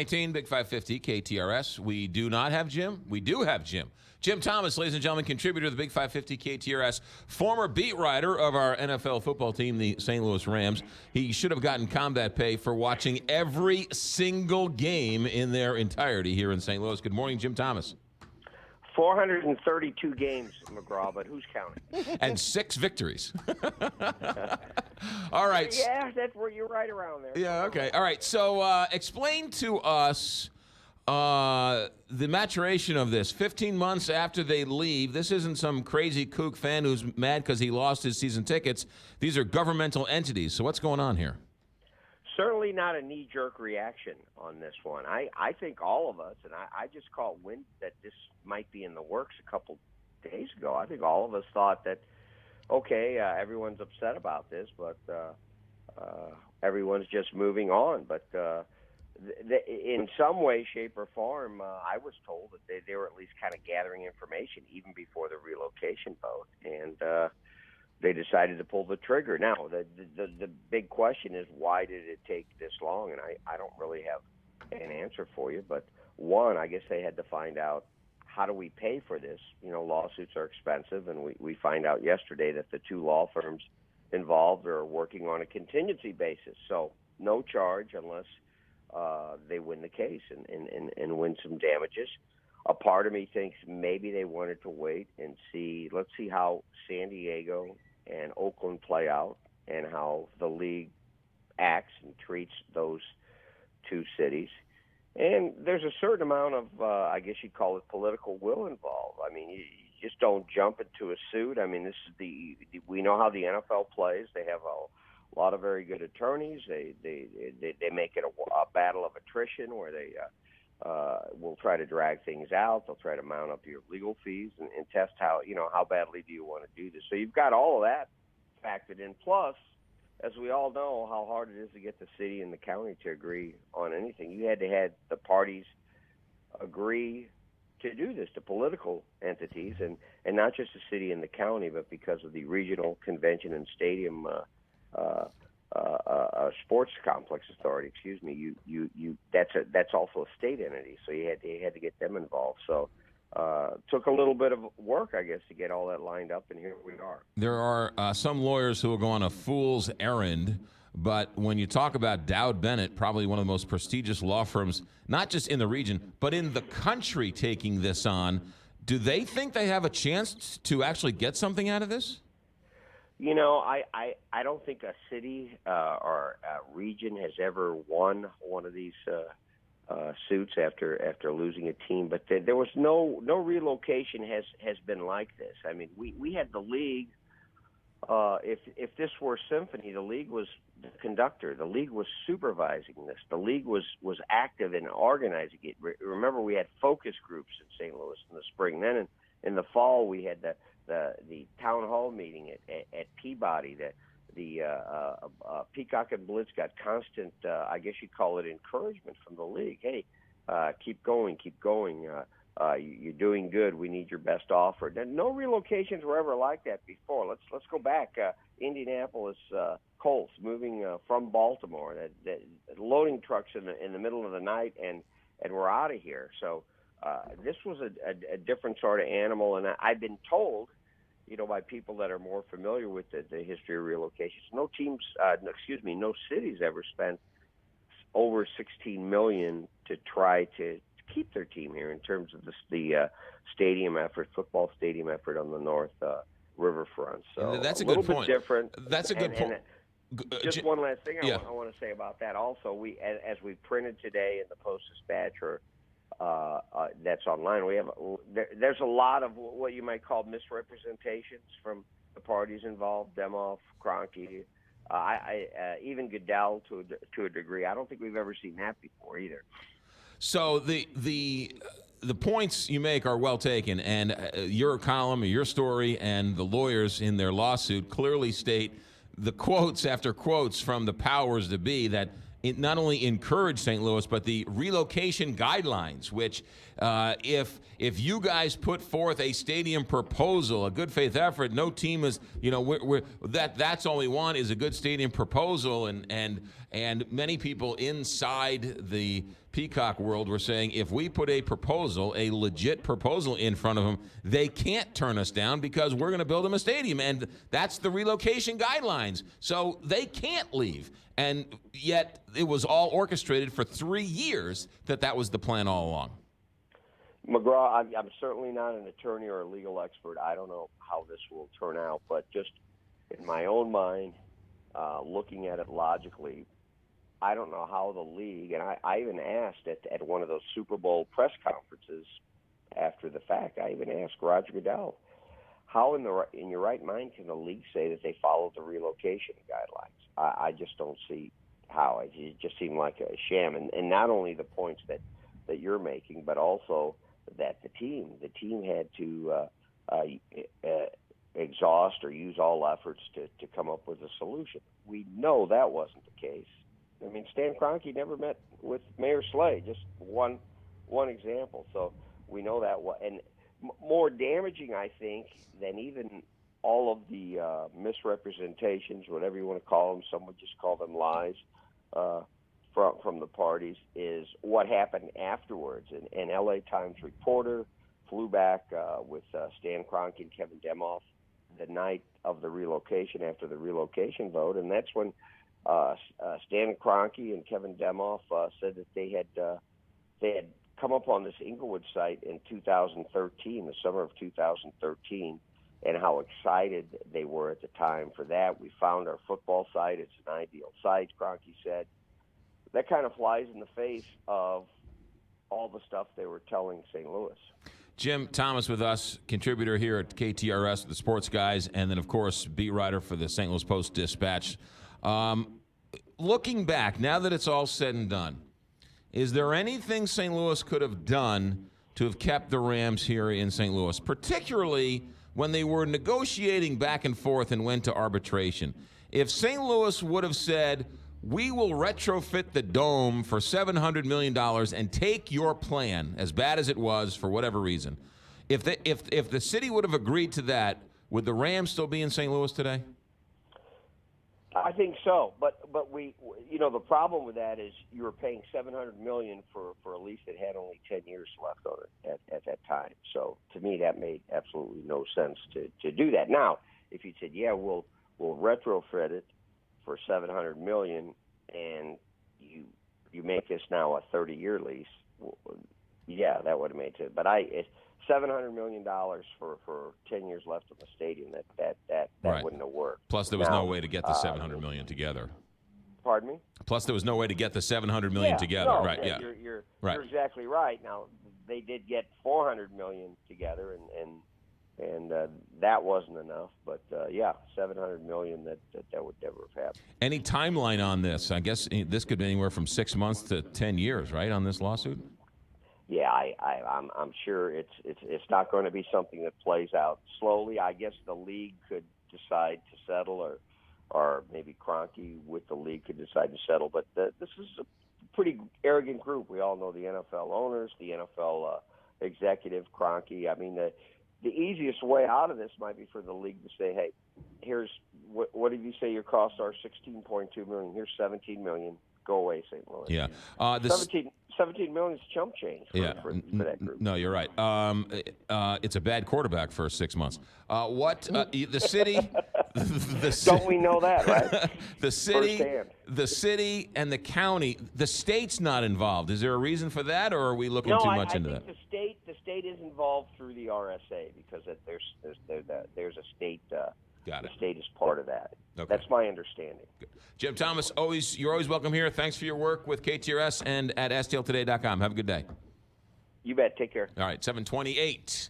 718, Big 550, KTRS. We do not have Jim. We do have Jim. Jim Thomas, ladies and gentlemen, contributor to the Big 550 KTRS, former beat writer of our NFL football team, the St. Louis Rams. He should have gotten combat pay for watching every single game in their entirety here in St. Louis. Good morning, Jim Thomas. 432 games, McGraw, but who's counting? And 6 victories. All right. Yeah, that's where you're right around there. Yeah, okay. All right, so explain to us the maturation of this. 15 months after they leave, this isn't some crazy kook fan who's mad because he lost his season tickets. These are governmental entities. So what's going on here? Certainly not a knee-jerk reaction on this one. I think all of us, and I just caught wind that this might be in the works a couple days ago. I think all of us thought that, okay, everyone's upset about this, but everyone's just moving on. But in some way, shape, or form, I was told that they were at least kind of gathering information even before the relocation vote, and they decided to pull the trigger. Now, the big question is, why did it take this long? And I don't really have an answer for you. But one, I guess they had to find out, how do we pay for this? You know, lawsuits are expensive, and we find out yesterday that the 2 law firms involved are working on a contingency basis. So no charge unless they win the case and win some damages. A part of me thinks maybe they wanted to wait and see, let's see how San Diego and Oakland play out and how the league acts and treats those 2 cities. And there's a certain amount of, I guess you'd call it political will involved. I mean, you just don't jump into a suit. I mean, this is we know how the NFL plays. They have a lot of very good attorneys. They make it a battle of attrition where they will try to drag things out. They'll try to mount up your legal fees and test how badly do you want to do this. So you've got all of that factored in. Plus, as we all know, how hard it is to get the city and the county to agree on anything. You had to have the parties agree to do this, the political entities, and not just the city and the county, but because of the regional convention and stadium sports complex authority. Excuse me. That's also a state entity, so you had to get them involved. So took a little bit of work, I guess, to get all that lined up, and here we are. There are some lawyers who will go on a fool's errand, but when you talk about Dowd Bennett, probably one of the most prestigious law firms, not just in the region, but in the country, taking this on, do they think they have a chance to actually get something out of this? You know, I don't think a city or a region has ever won one of these suits after losing a team, but there was no relocation has been like this. I mean, we had the league. If this were symphony, the league was the conductor. The league was supervising this. The league was active in organizing it. Remember, we had focus groups in St. Louis in the spring. Then in the fall, we had the town hall meeting at Peabody. The Peacock and Blitz got constant, I guess you'd call it, encouragement from the league. Hey, keep going. You're doing good. We need your best offer. No relocations were ever like that before. Let's go back. Indianapolis Colts moving from Baltimore. That loading trucks in the middle of the night, and we're out of here. So this was a different sort of animal, and I've been told, by people that are more familiar with the history of relocations, no cities ever spent over $16 million to try to keep their team here in terms of the stadium effort, football stadium effort on the North Riverfront. So that's a little good point. bit different. That's a good point. Just one last thing I want to say about that. Also, as we printed today in the Post-Dispatch or that's online, there's a lot of what you might call misrepresentations from the parties involved, Demoff, Kroenke, even Goodell to a degree. I don't think we've ever seen that before either. So the points you make are well taken, and your column, or your story, and the lawyers in their lawsuit clearly state the quotes after quotes from the powers that be that it not only encouraged St. Louis, but the relocation guidelines, which if you guys put forth a stadium proposal, a good faith effort, no team is, that's all we want is a good stadium proposal, and And many people inside the Peacock world were saying if we put a proposal, a legit proposal in front of them, they can't turn us down because we're going to build them a stadium. And that's the relocation guidelines. So they can't leave. And yet it was all orchestrated for 3 years that was the plan all along. McGraw, I'm certainly not an attorney or a legal expert. I don't know how this will turn out, but just in my own mind, looking at it logically, I don't know how the league, and I even asked at one of those Super Bowl press conferences after the fact, I even asked Roger Goodell, how in your right mind can the league say that they followed the relocation guidelines? I just don't see how. It just seemed like a sham. And not only the points that you're making, but also that the team had to exhaust or use all efforts to come up with a solution. We know that wasn't the case. I mean, Stan Kroenke never met with Mayor Slay, just one example. So we know that. And more damaging, I think, than even all of the misrepresentations, whatever you want to call them, some would just call them lies, from the parties, is what happened afterwards. An LA Times reporter flew back with Stan Kroenke and Kevin Demoff the night of the relocation, after the relocation vote, and that's when Stan Kroenke and Kevin Demoff said that they had come up on this Inglewood site in 2013, the summer of 2013, and how excited they were at the time for that. We found our football site. It's an ideal site, Kroenke said. That kind of flies in the face of all the stuff they were telling St. Louis. Jim Thomas with us, contributor here at KTRS, the Sports Guys, and then, of course, beat writer for the St. Louis Post-Dispatch. Looking back, now that it's all said and done, is there anything St. Louis could have done to have kept the Rams here in St. Louis, particularly when they were negotiating back and forth and went to arbitration? If St. Louis would have said, we will retrofit the dome for $700 million and take your plan, as bad as it was for whatever reason, if the city would have agreed to that, would the Rams still be in St. Louis today? I think so, but we the problem with that is you were paying $700 million for a lease that had only 10 years left on it at that time. So to me, that made absolutely no sense to do that. Now, if you said, yeah, we'll retrofit it for $700 million, and you make this now a 30-year lease, yeah, that would have made it. But $700 million for 10 years left of the stadium, that right. wouldn't have worked. Plus, there was no way to get the $700 million together. Pardon me? Plus, there was no way to get the $700 million together. No, right? Yeah, yeah. You're exactly right. Now, they did get $400 million together, and that wasn't enough. But $700 million that would never have happened. Any timeline on this? I guess this could be anywhere from 6 months to 10 years, right, on this lawsuit? Yeah, I'm sure it's not going to be something that plays out slowly. I guess the league could decide to settle, or maybe Kroenke with the league could decide to settle. But this is a pretty arrogant group. We all know the NFL owners, the NFL executive, Kroenke. I mean, the easiest way out of this might be for the league to say, hey, here's what did you say your costs are? $16.2 million. Here's $17 million. Go away, St. Louis. Yeah. 17 million is chump change for that group. No, you're right. It's a bad quarterback for 6 months. The city? Don't we know that, right? The city and the county. The state's not involved. Is there a reason for that, or are we looking too much into that? The state is involved through the RSA because there's a state. Got it. The state is part of that. Okay. That's my understanding. Good. Jim Thomas, you're always welcome here. Thanks for your work with KTRS and at STLtoday.com. Have a good day. You bet. Take care. All right, 7:28.